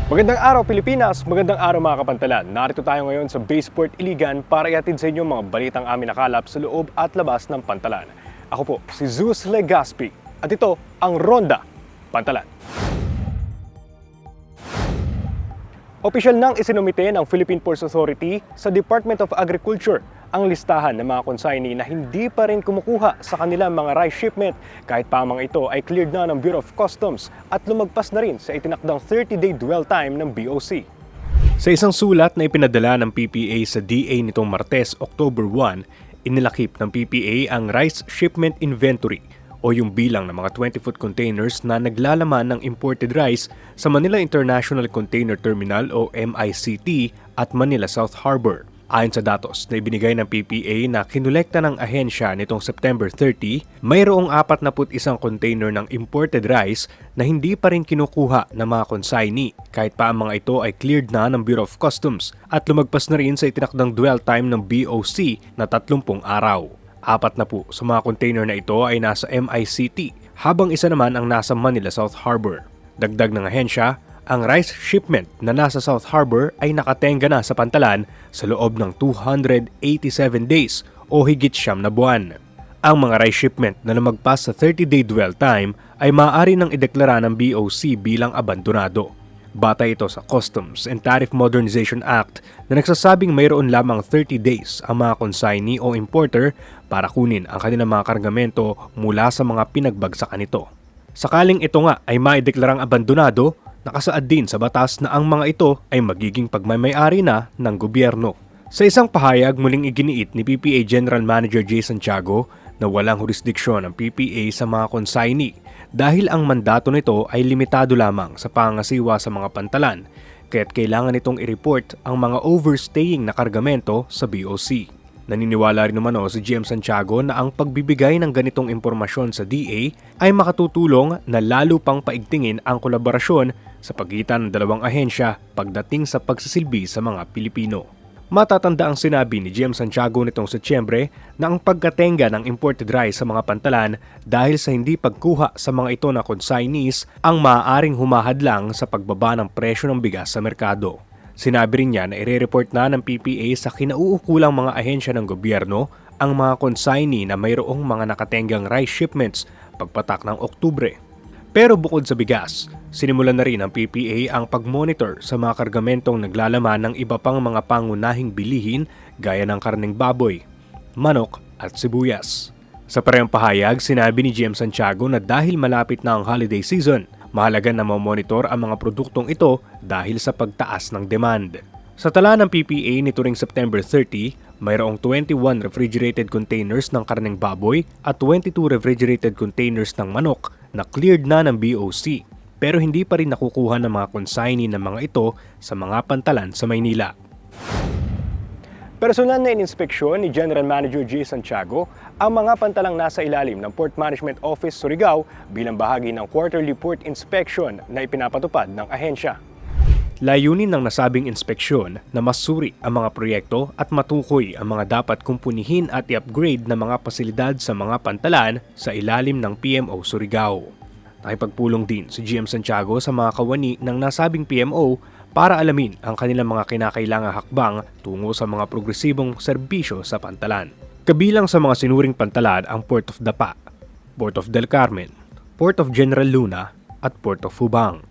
Magandang araw Pilipinas, magandang araw mga kapantalan. Narito tayo ngayon sa Baseport Iligan para ihatid sa inyo mga balitang amin nakalap sa loob at labas ng Pantalan. Ako po si Zeus Legaspi at ito ang Ronda Pantalan. Opisyal nang isinumite ng Philippine Ports Authority sa Department of Agriculture ang listahan ng mga consignee na hindi pa rin kumukuha sa kanilang mga rice shipment kahit pa mga ito ay cleared na ng Bureau of Customs at lumagpas na rin sa itinakdang 30-day dwell time ng BOC. Sa isang sulat na ipinadala ng PPA sa DA nitong Martes, October 1, inilakip ng PPA ang rice shipment inventory o yung bilang ng mga 20-foot containers na naglalaman ng imported rice sa Manila International Container Terminal o MICT at Manila South Harbor. Ayon sa datos na ibinigay ng PPA na kinolekta ng ahensya nitong September 30, mayroong 41 container ng imported rice na hindi pa rin kinukuha ng mga consignee kahit pa ang mga ito ay cleared na ng Bureau of Customs at lumagpas na rin sa itinakdang dwell time ng BOC na 30 araw. 4 na po sa mga container na ito ay nasa MICT habang isa naman ang nasa Manila South Harbor. Dagdag ng ahensya, ang rice shipment na nasa South Harbor ay nakatenga na sa Pantalan sa loob ng 287 days o higit 9 na buwan. Ang mga rice shipment na lumagpas sa 30-day dwell time ay maaari nang ideklara ng BOC bilang abandonado. Batay ito sa Customs and Tariff Modernization Act na nagsasabing mayroon lamang 30 days ang mga consignee o importer para kunin ang kanilang mga kargamento mula sa mga pinagbagsakan nito. Sakaling ito nga ay maideklarang abandonado, nakasaad din sa batas na ang mga ito ay magiging pagmamay-ari na ng gobyerno. Sa isang pahayag, muling iginiit ni PPA General Manager Jason Tiago na walang jurisdiksyon ang PPA sa mga consignee dahil ang mandato nito ay limitado lamang sa pangasiwa sa mga pantalan, kaya't kailangan nitong i-report ang mga overstaying na kargamento sa BOC. Naniniwala rin naman si GM Santiago na ang pagbibigay ng ganitong impormasyon sa DA ay makatutulong na lalo pang paigtingin ang kolaborasyon sa pagitan ng dalawang ahensya pagdating sa pagsisilbi sa mga Pilipino. Matatanda ang sinabi ni GM Santiago nitong Setyembre na ang pagkatenga ng imported rice sa mga pantalan dahil sa hindi pagkuha sa mga ito na consignees ang maaaring humahadlang sa pagbaba ng presyo ng bigas sa merkado. Sinabi rin niya na ire-report na ng PPA sa kinauukulang mga ahensya ng gobyerno ang mga consignee na mayroong mga nakatenggang rice shipments pagpatak ng Oktubre. Pero bukod sa bigas, sinimulan na rin ng PPA ang pag-monitor sa mga kargamentong naglalaman ng iba pang mga pangunahing bilihin gaya ng karneng baboy, manok at sibuyas. Sa parehong pahayag, sinabi ni GM Santiago na dahil malapit na ang holiday season, mahalaga na mamonitor ang mga produktong ito dahil sa pagtaas ng demand. Sa tala ng PPA nito ring September 30, mayroong 21 refrigerated containers ng karneng baboy at 22 refrigerated containers ng manok na cleared na ng BOC pero hindi pa rin nakukuha ng mga consignee ng mga ito sa mga pantalan sa Maynila. Personal na ininspeksyon ni General Manager G. Santiago ang mga pantalang nasa ilalim ng Port Management Office Surigao bilang bahagi ng quarterly port inspection na ipinapatupad ng ahensya. Layunin ng nasabing inspeksyon na masuri ang mga proyekto at matukoy ang mga dapat kumpunihin at i-upgrade na mga pasilidad sa mga pantalan sa ilalim ng PMO Surigao. Nakipagpulong din si GM Santiago sa mga kawani ng nasabing PMO para alamin ang kanilang mga kinakailangang hakbang tungo sa mga progresibong serbisyo sa pantalan. Kabilang sa mga sinuring pantalan ang Port of Dapa, Port of Del Carmen, Port of General Luna at Port of Hubang.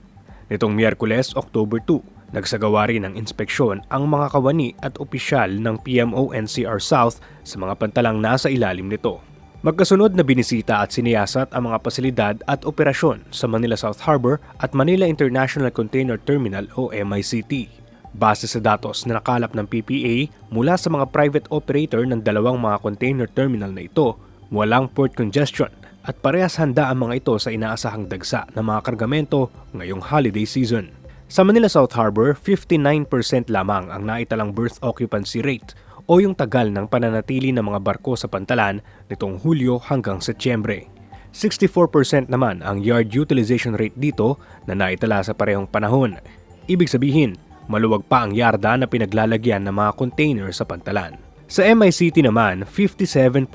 Nitong Miyerkules, October 2, nagsagawa rin ng inspeksyon ang mga kawani at opisyal ng PMO NCR South sa mga pantalang nasa ilalim nito. Magkasunod na binisita at siniyasat ang mga pasilidad at operasyon sa Manila South Harbor at Manila International Container Terminal o MICT. Base sa datos na nakalap ng PPA mula sa mga private operator ng dalawang mga container terminal na ito, walang port congestion at parehas handa ang mga ito sa inaasahang dagsa ng mga kargamento ngayong holiday season. Sa Manila South Harbor, 59% lamang ang naitalang berth occupancy rate o yung tagal ng pananatili ng mga barko sa pantalan nitong Hulyo hanggang Setyembre. 64% naman ang yard utilization rate dito na naitala sa parehong panahon. Ibig sabihin, maluwag pa ang yarda na pinaglalagyan ng mga container sa pantalan. Sa MICT naman, 57%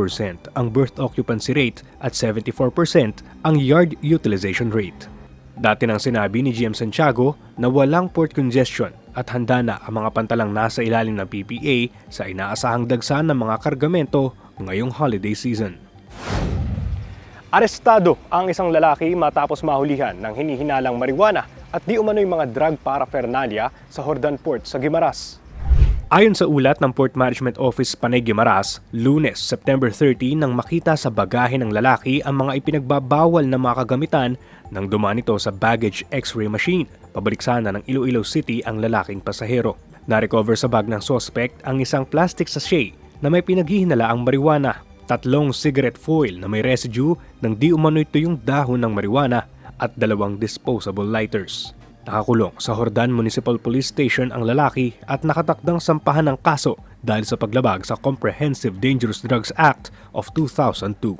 ang berth occupancy rate at 74% ang yard utilization rate. Dati nang sinabi ni GM Santiago na walang port congestion at handa na ang mga pantalang nasa ilalim ng PPA sa inaasahang dagsa ng mga kargamento ngayong holiday season. Arestado ang isang lalaki matapos mahulihan ng hinihinalang marijuana at di umano'y mga drug paraphernalia sa Jordan Port sa Guimaras. Ayon sa ulat ng Port Management Office Panay Guimaras, Lunes, September 30 nang makita sa bagahe ng lalaki ang mga ipinagbabawal na mga kagamitan nang dumaan ito sa baggage x-ray machine. Pabalik sana ng Iloilo City ang lalaking pasahero. Na-recover sa bag ng suspect ang isang plastic sachet na may pinaghihinalaang marijuana, 3 cigarette foil na may residue ng di umano'y tuyong dahon ng marijuana at 2 disposable lighters. Nakakulong sa Jordan Municipal Police Station ang lalaki at nakatakdang sampahan ng kaso dahil sa paglabag sa Comprehensive Dangerous Drugs Act of 2002.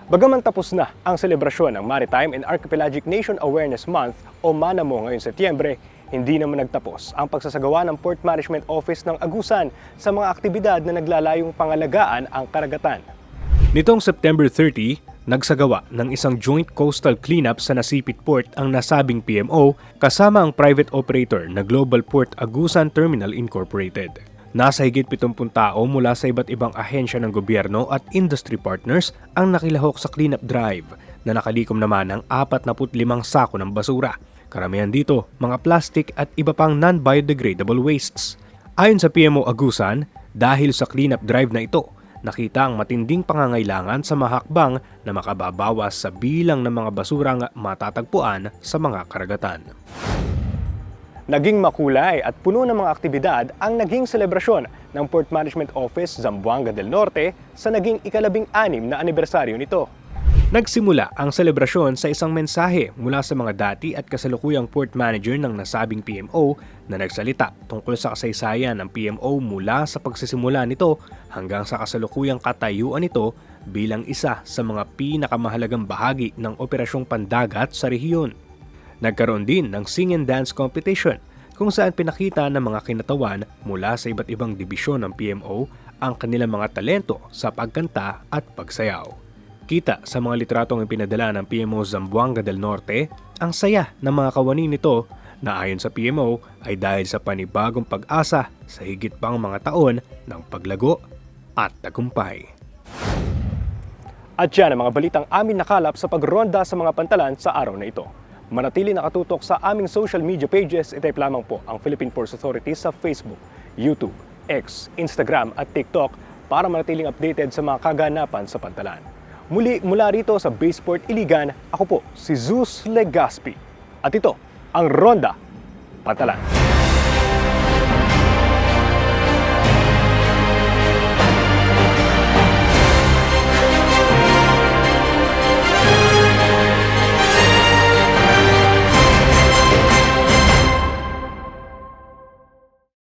Bagaman tapos na ang selebrasyon ng Maritime and Archipelagic Nation Awareness Month o MANAMO ngayong Setyembre, hindi naman nagtapos ang pagsasagawa ng Port Management Office ng Agusan sa mga aktibidad na naglalayong pangalagaan ang karagatan. Nitong September 30, nagsagawa ng isang joint coastal cleanup sa Nasipit Port ang nasabing PMO kasama ang private operator na Global Port Agusan Terminal Incorporated. Nasa higit 70 tao mula sa iba't ibang ahensya ng gobyerno at industry partners ang nakilahok sa cleanup drive na nakalikom naman ng 45 sako ng basura. Karamihan dito, mga plastic at iba pang non-biodegradable wastes. Ayon sa PMO Agusan, dahil sa cleanup drive na ito, nakita ang matinding pangangailangan sa mahakbang na makababawas sa bilang ng mga basurang matatagpuan sa mga karagatan. Naging makulay at puno ng mga aktibidad ang naging selebrasyon ng Port Management Office Zamboanga del Norte sa naging ika-16 na anibersaryo nito. Nagsimula ang selebrasyon sa isang mensahe mula sa mga dati at kasalukuyang port manager ng nasabing PMO na nagsalita tungkol sa kasaysayan ng PMO mula sa pagsisimula nito hanggang sa kasalukuyang katayuan nito bilang isa sa mga pinakamahalagang bahagi ng operasyong pandagat sa rehiyon. Nagkaroon din ng sing and dance competition kung saan pinakita ng mga kinatawan mula sa iba't ibang dibisyon ng PMO ang kanilang mga talento sa pagkanta at pagsayaw. Kita sa mga litratong ipinadala ng PMO Zamboanga del Norte, ang saya ng mga kawani nito na ayon sa PMO ay dahil sa panibagong pag-asa sa higit pang mga taon ng paglago at tagumpay. At yan ang mga balitang amin nakalap sa pagronda sa mga pantalan sa araw na ito. Manatili nakatutok sa aming social media pages, itype lamang po ang Philippine Ports Authority sa Facebook, YouTube, X, Instagram at TikTok para manatiling updated sa mga kaganapan sa pantalan. Muli mula rito sa Baseport Iligan, ako po si Zeus Legaspi. At ito ang Ronda Pantalan.